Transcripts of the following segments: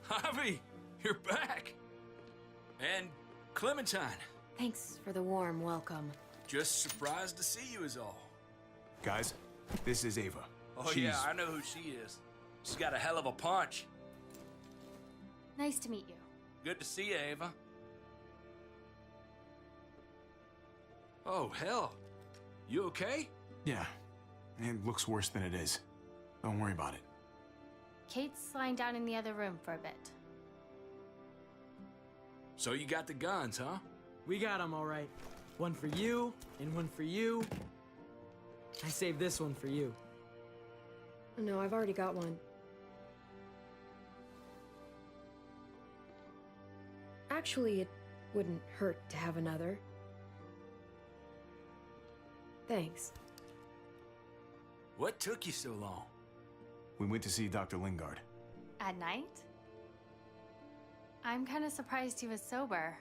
Javi, you're back. And Clementine. Thanks for the warm welcome. Just surprised to see you is all. Guys, this is Ava. Oh yeah, I know who she is. She's got a hell of a punch. Nice to meet you. Good to see you, Ava. Oh, hell. You okay? Yeah, it looks worse than it is. Don't worry about it. Kate's lying down in the other room for a bit. So you got the guns, huh? We got them all right. One for you, and one for you. I saved this one for you. No, I've already got one. Actually, it wouldn't hurt to have another. Thanks. What took you so long? We went to see Dr. Lingard. At night? I'm kind of surprised he was sober.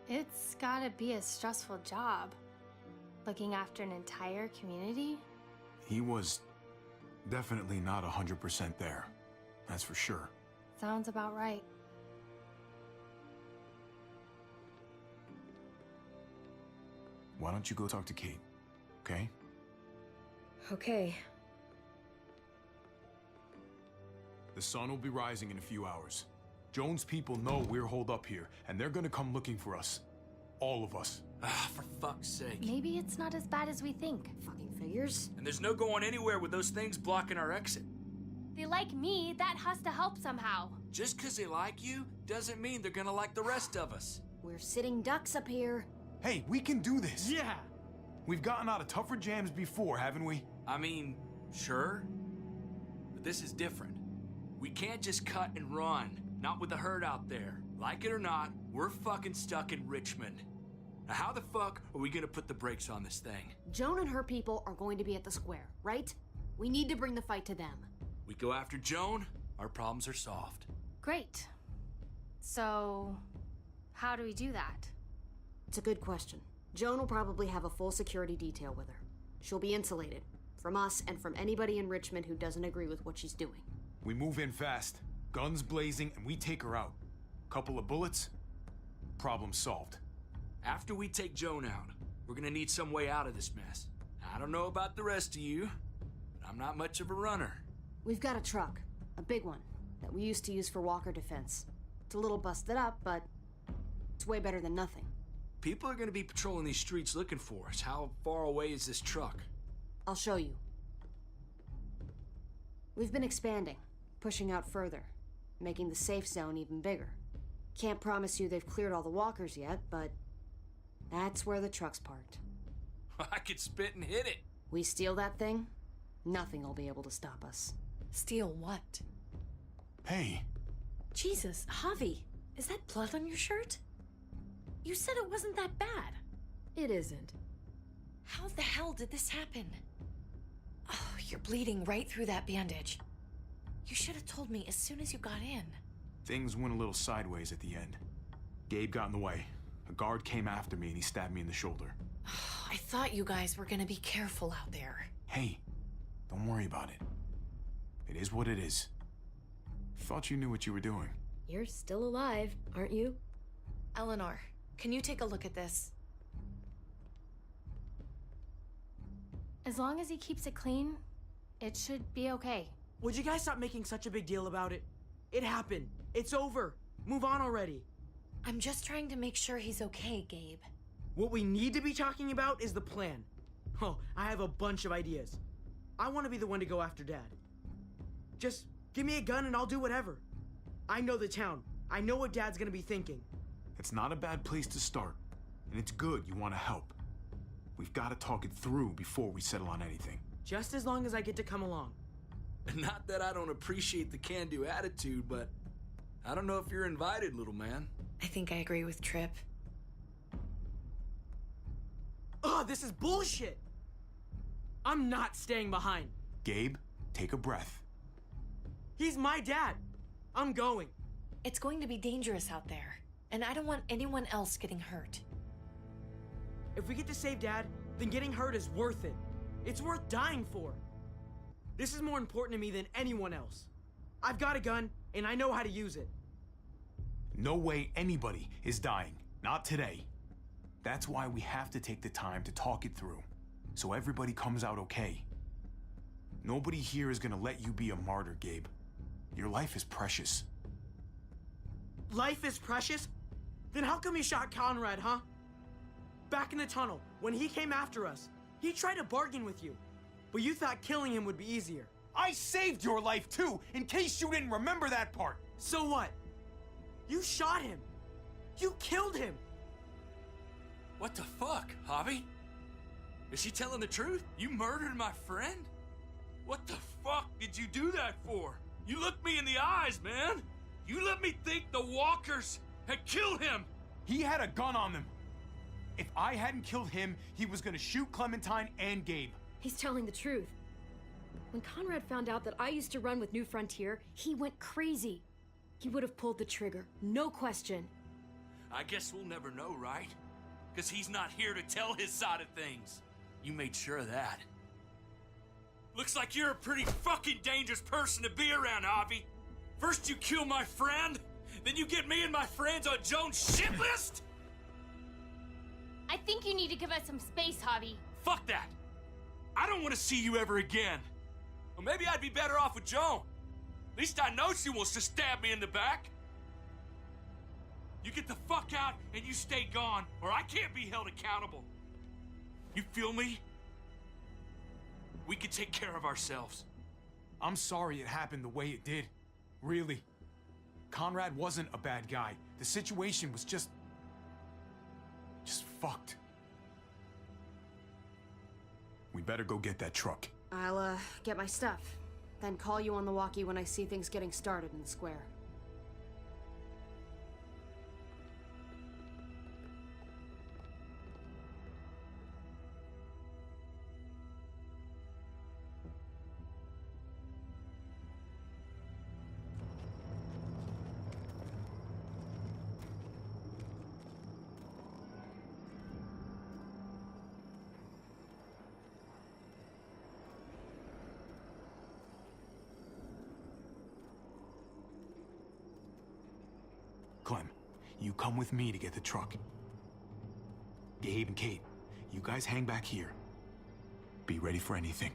It's gotta be a stressful job. Looking after an entire community? He was definitely not 100% there. That's for sure. Sounds about right. Why don't you go talk to Kate, okay? Okay. The sun will be rising in a few hours. Joan's people know we're holed up here, and they're gonna come looking for us. All of us. Ah, for fuck's sake. Maybe it's not as bad as we think. Fucking figures. And there's no going anywhere with those things blocking our exit. They like me, that has to help somehow. Just 'cause they like you doesn't mean they're gonna like the rest of us. We're sitting ducks up here. Hey, we can do this! Yeah! We've gotten out of tougher jams before, haven't we? I mean, sure. But this is different. We can't just cut and run. Not with the herd out there. Like it or not, we're fucking stuck in Richmond. Now how the fuck are we gonna put the brakes on this thing? Joan and her people are going to be at the square, right? We need to bring the fight to them. We go after Joan, our problems are solved. Great. So, how do we do that? It's a good question. Joan will probably have a full security detail with her. She'll be insulated. From us and from anybody in Richmond who doesn't agree with what she's doing. We move in fast, guns blazing, and we take her out. Couple of bullets, problem solved. After we take Joan out, we're gonna need some way out of this mess. I don't know about the rest of you, but I'm not much of a runner. We've got a truck, a big one, that we used to use for walker defense. It's a little busted up, but it's way better than nothing. People are gonna be patrolling these streets looking for us. How far away is this truck? I'll show you. We've been expanding, pushing out further, making the safe zone even bigger. Can't promise you they've cleared all the walkers yet, but that's where the truck's parked. I could spit and hit it. We steal that thing, nothing will be able to stop us. Steal what? Hey, Jesus, Javi, is that blood on your shirt? You said it wasn't that bad. It isn't. How the hell did this happen? Oh, you're bleeding right through that bandage. You should have told me as soon as you got in. things went a little sideways at the end. Gabe got in the way. A guard came after me and he stabbed me in the shoulder. I thought you guys were gonna be careful out there. Hey, don't worry about it. It is what it is. Thought you knew what you were doing. You're still alive, aren't you? Eleanor, can you take a look at this? As long as he keeps it clean, it should be okay. Would you guys stop making such a big deal about it? It happened. It's over. Move on already. I'm just trying to make sure he's okay, Gabe. What we need to be talking about is the plan. Oh, I have a bunch of ideas. I want to be the one to go after Dad. Just give me a gun and I'll do whatever. I know the town. I know what Dad's gonna be thinking. It's not a bad place to start, and it's good you want to help. We've got to talk it through before we settle on anything. Just as long as I get to come along. Not that I don't appreciate the can-do attitude, but I don't know if you're invited, little man. I think I agree with Tripp. Ugh, this is bullshit! I'm not staying behind. Gabe, take a breath. He's my dad. I'm going. It's going to be dangerous out there, and I don't want anyone else getting hurt. If we get to save Dad, then getting hurt is worth it. It's worth dying for. This is more important to me than anyone else. I've got a gun, and I know how to use it. No way anybody is dying. Not today. That's why we have to take the time to talk it through, so everybody comes out okay. Nobody here is gonna let you be a martyr, Gabe. Your life is precious. Life is precious? Then how come you shot Conrad, huh? Back in the tunnel, when he came after us, he tried to bargain with you, but you thought killing him would be easier. I saved your life too, in case you didn't remember that part. So what? You shot him. You killed him. What the fuck, Javi? Is she telling the truth? You murdered my friend? What the fuck did you do that for? You looked me in the eyes, man. You let me think the walkers had killed him. He had a gun on them. If I hadn't killed him, he was gonna shoot Clementine and Gabe. He's telling the truth. When Conrad found out that I used to run with New Frontier, he went crazy. He would have pulled the trigger, no question. I guess we'll never know, right? Because he's not here to tell his side of things. You made sure of that. Looks like you're a pretty fucking dangerous person to be around, Javi. First you kill my friend, then you get me and my friends on Jones' shit list? I think you need to give us some space, Javi. Fuck that. I don't want to see you ever again. Well, maybe I'd be better off with Joan. At least I know she wants to stab me in the back. You get the fuck out and you stay gone, or I can't be held accountable. You feel me? We can take care of ourselves. I'm sorry it happened the way it did. Really. Conrad wasn't a bad guy. The situation was just fucked. We better go get that truck. I'll, get my stuff. Then call you on the walkie when I see things getting started in the square. Clem, you come with me to get the truck. Gabe and Kate, you guys hang back here. Be ready for anything.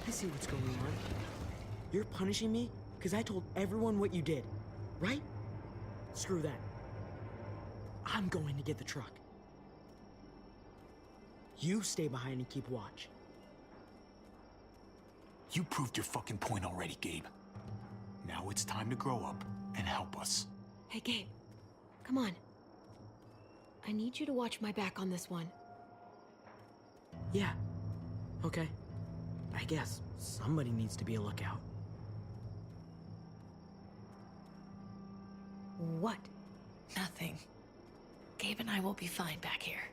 I see what's going on. You're punishing me because I told everyone what you did, right? Screw that. I'm going to get the truck. You stay behind and keep watch. You proved your fucking point already, Gabe. Now it's time to grow up and help us. Hey, Gabe, come on. I need you to watch my back on this one. Yeah. Okay. I guess somebody needs to be a lookout. What? Nothing. Gabe and I will be fine back here.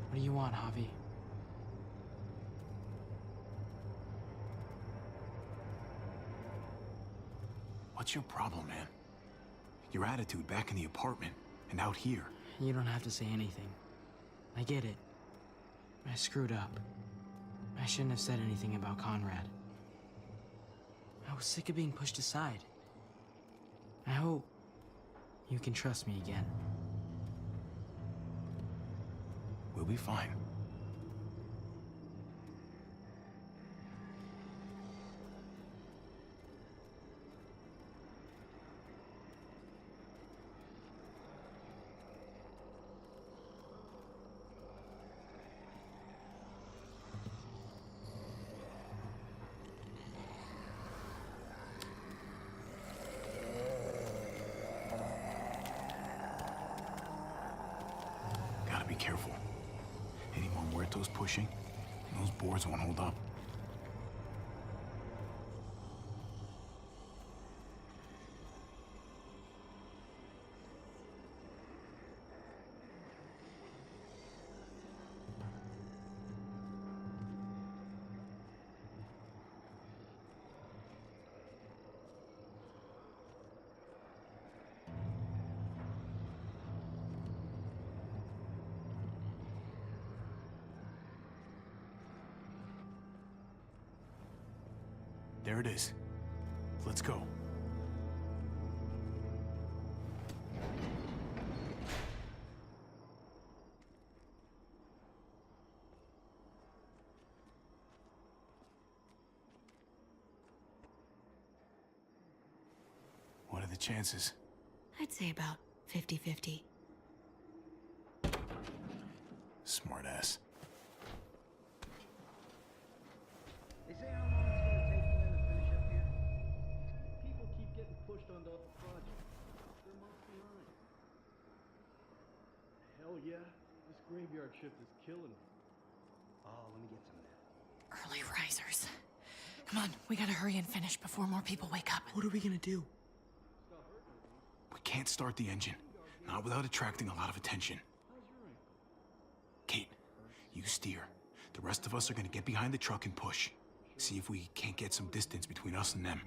What do you want, Javi? What's your problem, man? Your attitude back in the apartment and out here. You don't have to say anything. I get it. I screwed up. I shouldn't have said anything about Conrad. I was sick of being pushed aside. I hope you can trust me again. We'll be fine. Gotta be careful. Any more muertos pushing, and those boards won't hold up. There it is. Let's go. What are the chances? I'd say about 50-50. Smartass. They say how long it's gonna take for them to finish up here? People keep getting pushed onto other projects. They're months behind. Hell yeah, this graveyard shift is killing me. Oh, let me get some of that. Early risers. Come on, we gotta hurry and finish before more people wake up. What are we gonna do? We can't start the engine. Not without attracting a lot of attention. Kate, you steer. The rest of us are gonna get behind the truck and push. See if we can't get some distance between us and them.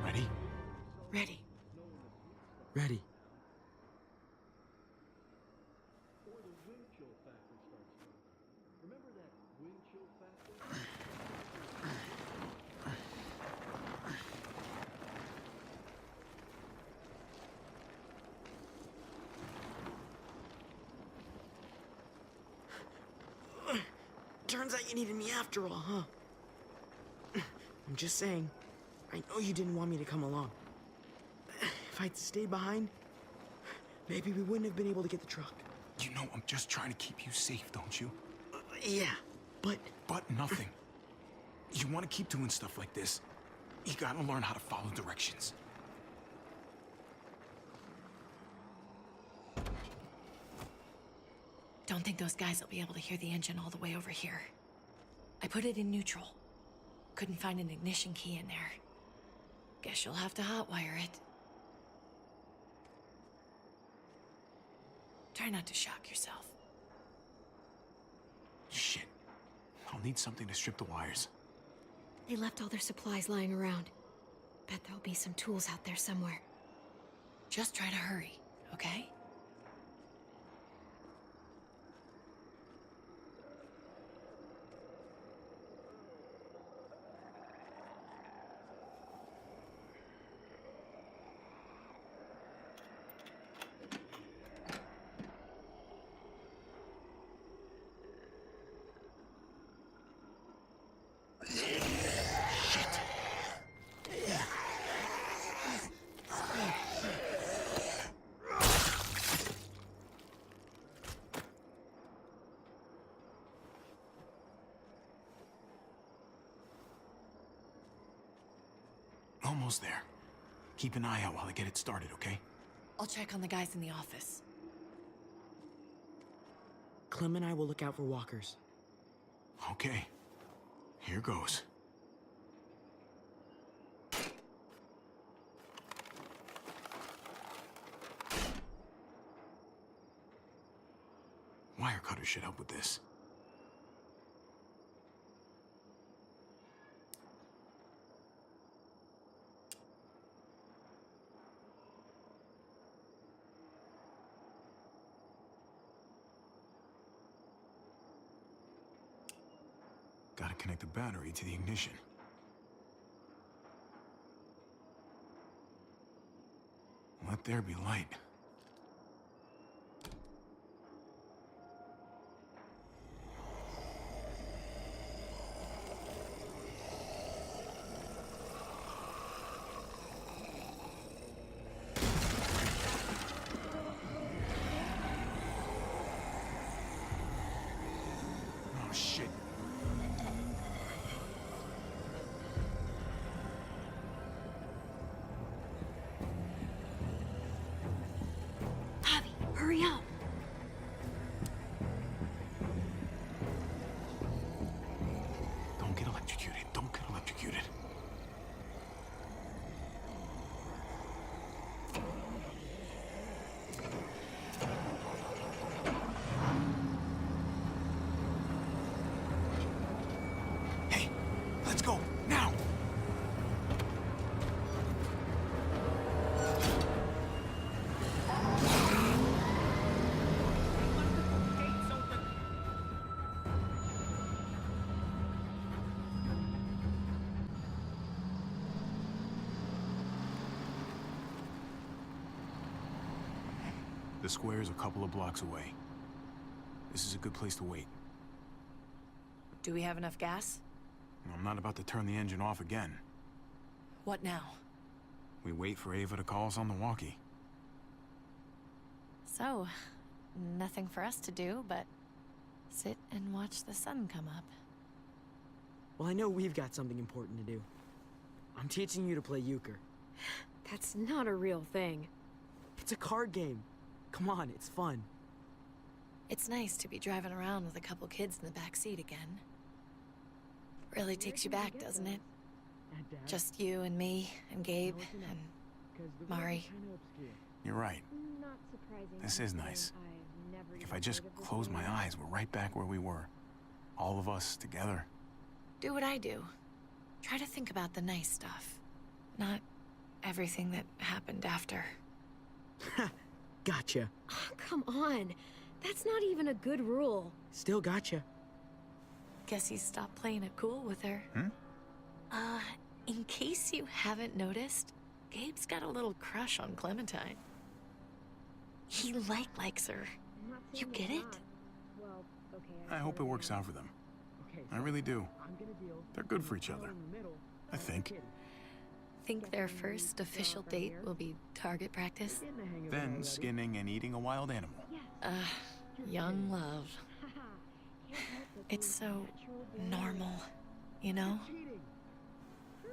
Ready? Ready. Ready. Or the wind chill factor starts working. Remember that wind chill factor? Turns out you needed me after all, huh? I'm just saying, I know you didn't want me to come along. If I'd stayed behind, maybe we wouldn't have been able to get the truck. You know I'm just trying to keep you safe, don't you? Yeah, but... But nothing. You want to keep doing stuff like this, you gotta learn how to follow directions. Don't think those guys will be able to hear the engine all the way over here. I put it in neutral. Couldn't find an ignition key in there. Guess you'll have to hotwire it. Try not to shock yourself. Shit. I'll need something to strip the wires. They left all their supplies lying around. Bet there'll be some tools out there somewhere. Just try to hurry, okay? Almost there. Keep an eye out while I get it started, okay? I'll check on the guys in the office. Clem and I will look out for walkers. Okay. Here goes. Wire cutter should help with this. Gotta connect the battery to the ignition. Let there be light. Oh, shit. square's a couple of blocks away. This is a good place to wait. Do we have enough gas? I'm not about to turn the engine off again. What now? We wait for Ava to call us on the walkie. So, nothing for us to do but sit and watch the sun come up. Well, I know we've got something important to do. I'm teaching you to play euchre. That's not a real thing. It's a card game. Come on, it's fun. It's nice to be driving around with a couple kids in the back seat again. Really takes you back, doesn't it? Just you and me and Gabe and Mari. You're right. Not surprising. This is nice. I've never If even I just heard of this close my before. eyes, we're right back where we were. All of us together. Do what I do. Try to think about the nice stuff. Not everything that happened after. Gotcha. Oh, come on. That's not even a good rule. Still gotcha. Guess he stopped playing it cool with her. In case you haven't noticed, Gabe's got a little crush on Clementine. He likes her. I'm not You saying get it's it? not. Well, okay. I hope it works out for them. Okay, I really do. I'm gonna deal. They're good for each other. In the middle. I think. Think their first official date will be target practice? Getting the hang of it Then already. skinning and eating a wild animal. Young love. It's so normal, you know?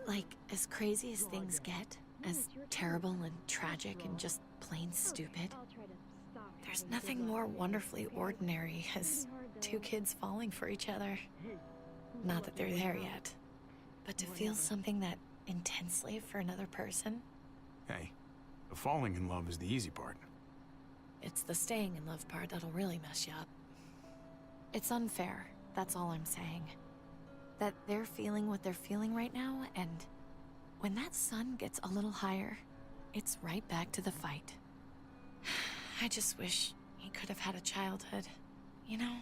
Like, as crazy as things get, as terrible and tragic and just plain stupid, I'll try to stop there's having nothing good luck. more wonderfully ordinary as two kids falling for each other. Not that they're there yet, but to feel something that intensely for another person, Hey, the falling in love is the easy part. it's the staying in love part that'll really mess you up. It's unfair, that's all I'm saying. That they're feeling what they're feeling right now, and when that sun gets a little higher, it's right back to the fight. I just wish he could have had a childhood, you know?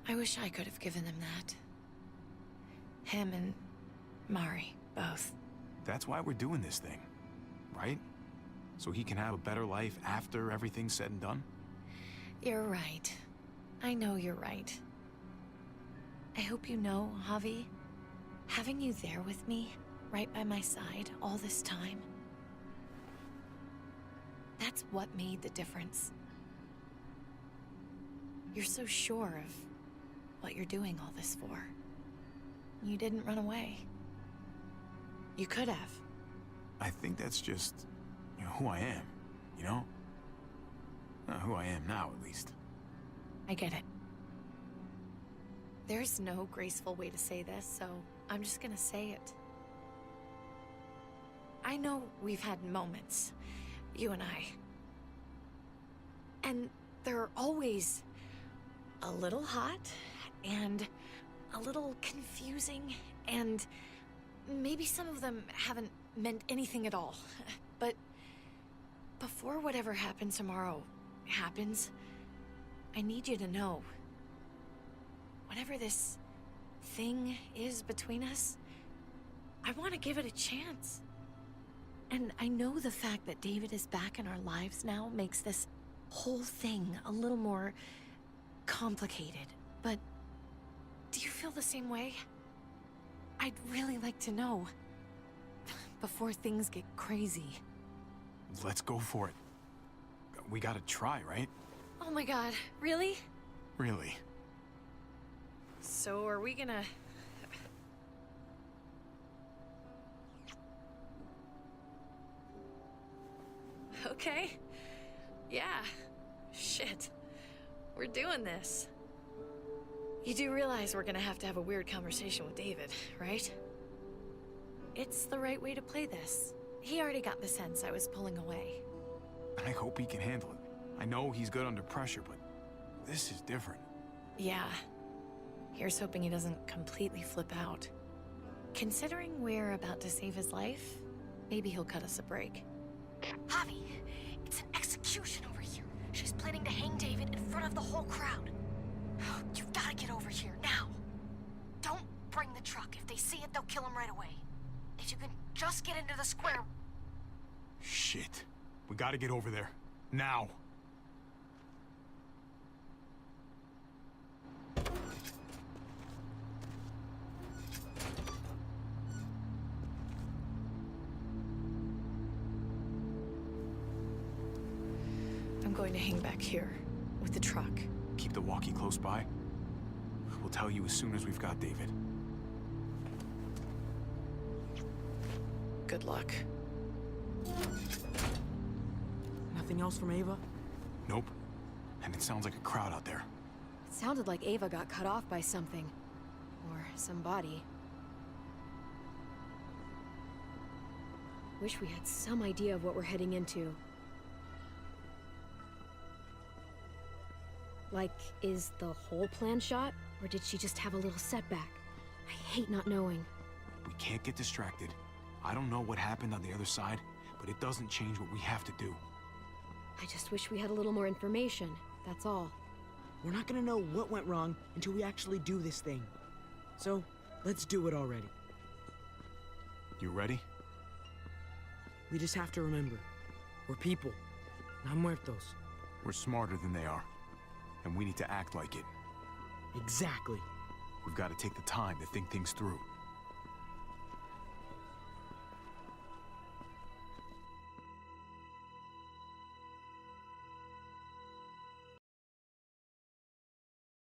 I wish I could have given him that. Him and Mari, both. That's why we're doing this thing, right? So he can have a better life after everything's said and done? You're right. I know you're right. I hope you know, Javi, having you there with me, right by my side, all this time, that's what made the difference. You're so sure of what you're doing all this for. You didn't run away. You could have. I think that's just, who I am, you know? Who I am now, at least. I get it. There's no graceful way to say this, so I'm just gonna say it. I know we've had moments, you and I. And they're always a little hot, and a little confusing, and maybe some of them haven't meant anything at all. But before whatever happens tomorrow happens, I need you to know. Whatever this thing is between us, I want to give it a chance. And I know the fact that David is back in our lives now makes this whole thing a little more complicated. But do you feel the same way? I'd really like to know. Before things get crazy. Let's go for it. We gotta try, right? Oh my god, really? Really. So are we gonna... Okay. Yeah. Shit. We're doing this. You do realize we're gonna have to have a weird conversation with David, right? It's the right way to play this. He already got the sense I was pulling away. I hope he can handle it. I know he's good under pressure, but this is different. Yeah. Here's hoping he doesn't completely flip out. Considering we're about to save his life, maybe he'll cut us a break. Javi, it's an execution over here. She's planning to hang David in front of the whole crowd. You've got to get over here now. Don't bring the truck. If they see it, they'll kill him right away. If you can just get into the square. Shit. We gotta get over there. Now. I'm going to hang back here with the truck. Keep the walkie close by. We'll tell you as soon as we've got David. Good luck. Nothing else from Ava? Nope. And it sounds like a crowd out there. It sounded like Ava got cut off by something. Or somebody. Wish we had some idea of what we're heading into. Like, is the whole plan shot? Or did she just have a little setback? I hate not knowing. We can't get distracted. I don't know what happened on the other side, but it doesn't change what we have to do. I just wish we had a little more information, that's all. We're not gonna know what went wrong until we actually do this thing. So, let's do it already. You ready? We just have to remember, we're people, not muertos. We're smarter than they are, and we need to act like it. Exactly. We've got to take the time to think things through.